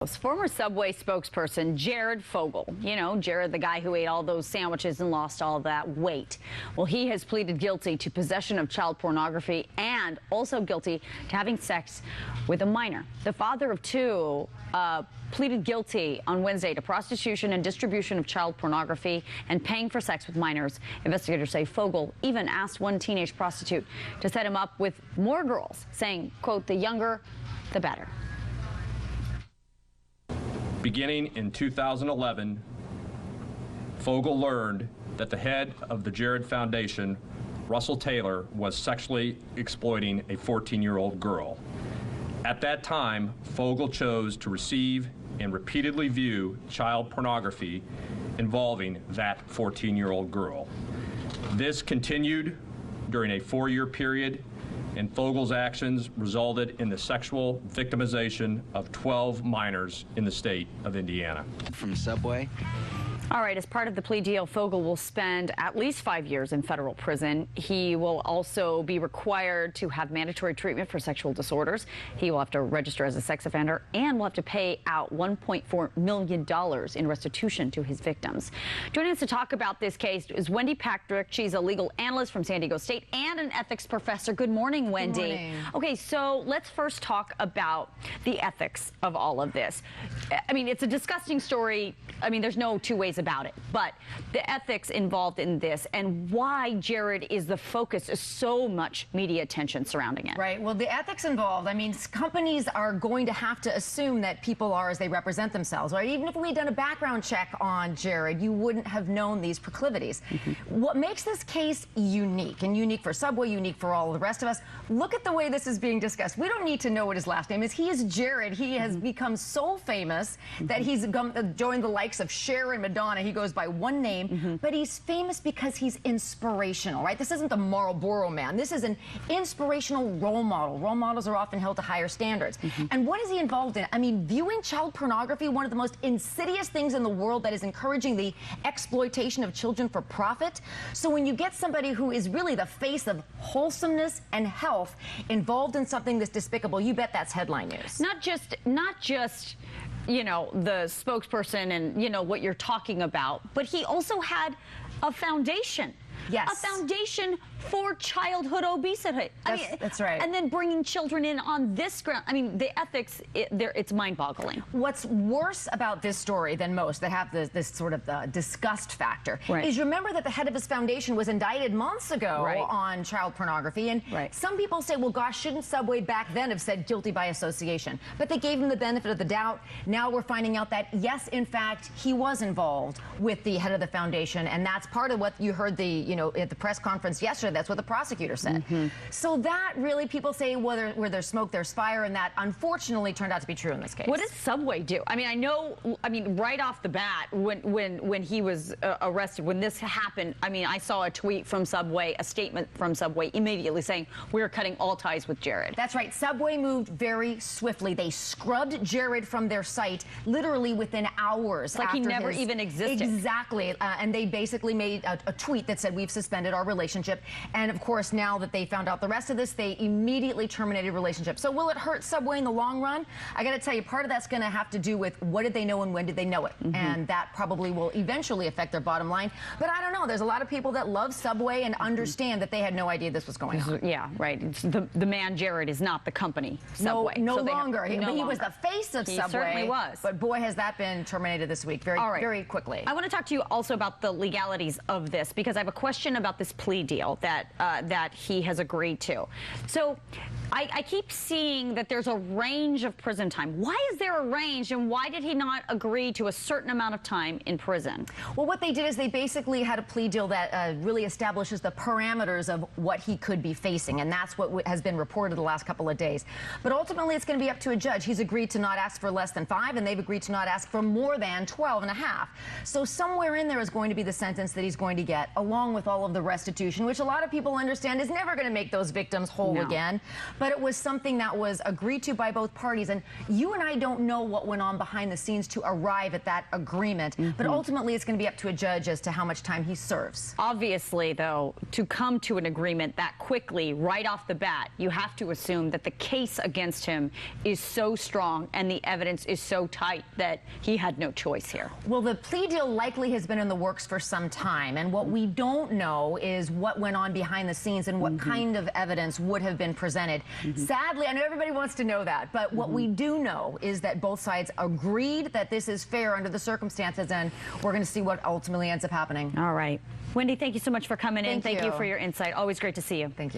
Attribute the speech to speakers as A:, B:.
A: Former Subway spokesperson Jared Fogle, you know, Jared, the guy who ate all those sandwiches and lost all that weight. Well, he has pleaded guilty to possession of child pornography and also guilty to having sex with a minor. The father of two pleaded guilty on Wednesday to prostitution and distribution of child pornography and paying for sex with minors. Investigators say Fogle even asked one teenage prostitute to set him up with more girls, saying, quote, the younger, the better.
B: Beginning in 2011, Fogle learned that the head of the Jared Foundation, Russell Taylor, was sexually exploiting a 14-year-old girl. At that time, Fogle chose to receive and repeatedly view child pornography involving that 14-year-old girl. This continued during a 4-year period, and Fogle's actions resulted in the sexual victimization of 12 minors in the state of Indiana.
C: From Subway.
A: All right, as part of the plea deal, Fogle will spend at least 5 years in federal prison. He will also be required to have mandatory treatment for sexual disorders. He will have to register as a sex offender and will have to pay out $1.4 million in restitution to his victims. Joining us to talk about this case is Wendy Patrick. She's a legal analyst from San Diego State and an ethics professor. Good morning, Wendy.
D: Good morning.
A: Okay, so let's first talk about the ethics of all of this. I mean, it's a disgusting story. I mean, there's no two ways about it, but the ethics involved in this and why Jared is the focus of so much media attention surrounding it.
D: Right. Well, the ethics involved, I mean, companies are going to have to assume that people are as they represent themselves, right? Even if we had done a background check on Jared, you wouldn't have known these proclivities. What makes this case unique, and unique for Subway, unique for all the rest of us, look at the way this is being discussed. We don't need to know what his last name is. He is Jared. He has become so famous that he's joined the likes of Cher and Madonna. He goes by one name, but he's famous because he's inspirational, right? This isn't the Marlboro man. This is an inspirational role model. Role models are often held to higher standards. And what is he involved in? I mean, viewing child pornography, one of the most insidious things in the world that is encouraging the exploitation of children for profit. So when you get somebody who is really the face of wholesomeness and health involved in something this despicable, you bet that's headline news.
A: Not just you know, the spokesperson and, you know, what you're talking about, but he also had a foundation.
D: Yes.
A: A foundation for childhood obesity.
D: That's right.
A: And then bringing children in on this ground. I mean, the ethics, it's mind-boggling.
D: What's worse about this story than most that have this sort of disgust factor is remember that the head of his foundation was indicted months ago on child pornography. And some people say, well, gosh, shouldn't Subway back then have said guilty by association? But they gave him the benefit of the doubt. Now we're finding out that, yes, in fact, he was involved with the head of the foundation. And that's part of what you heard at the press conference yesterday. That's what the prosecutor said. So that really, people say where there's smoke, there's fire, and that unfortunately turned out to be true in this case.
A: What does Subway do? I mean, right off the bat, when he was arrested, when this happened, I mean, I saw a tweet from Subway, a statement from Subway immediately saying, we're cutting all ties with Jared.
D: That's right. Subway moved very swiftly. They scrubbed Jared from their site literally within hours.
A: It's like he never even existed.
D: Exactly. And they basically made a tweet that said, we've suspended our relationship. And of course, now that they found out the rest of this, they immediately terminated relationship. So will it hurt Subway in the long run? I got to tell you, part of that's going to have to do with what did they know and when did they know it? And that probably will eventually affect their bottom line. But I don't know. There's a lot of people that love Subway and understand that they had no idea this was going on.
A: Yeah, right. It's the man Jared is not the company Subway.
D: No longer. He was the face of Subway.
A: He certainly was.
D: But boy, has that been terminated this week very quickly.
A: I want to talk to you also about the legalities of this because I have a question about this plea deal that he has agreed to. So I keep seeing that there's a range of prison time. Why is there a range, and why did he not agree to a certain amount of time in prison?
D: Well, what they did is they basically had a plea deal that really establishes the parameters of what he could be facing, and that's what has been reported the last couple of days. But ultimately, it's going to be up to a judge. He's agreed to not ask for less than 5, and they've agreed to not ask for more than 12 and a half. So somewhere in there is going to be the sentence that he's going to get, along with all of the restitution, which a lot of people understand is never going to make those victims whole again. but it was something that was agreed to by both parties. And you and I don't know what went on behind the scenes to arrive at that agreement, but ultimately it's going to be up to a judge as to how much time he serves.
A: Obviously, though, to come to an agreement that quickly, right off the bat, you have to assume that the case against him is so strong and the evidence is so tight that he had no choice here.
D: Well, the plea deal likely has been in the works for some time, and what we don't know is what went on behind the scenes and what kind of evidence would have been presented. Sadly, I know everybody wants to know that, but what we do know is that both sides agreed that this is fair under the circumstances, and we're going to see what ultimately ends up happening.
A: All right. Wendy, thank you so much for coming in.
D: Thank
A: you
D: you
A: for your insight. Always great to see you.
D: Thank you.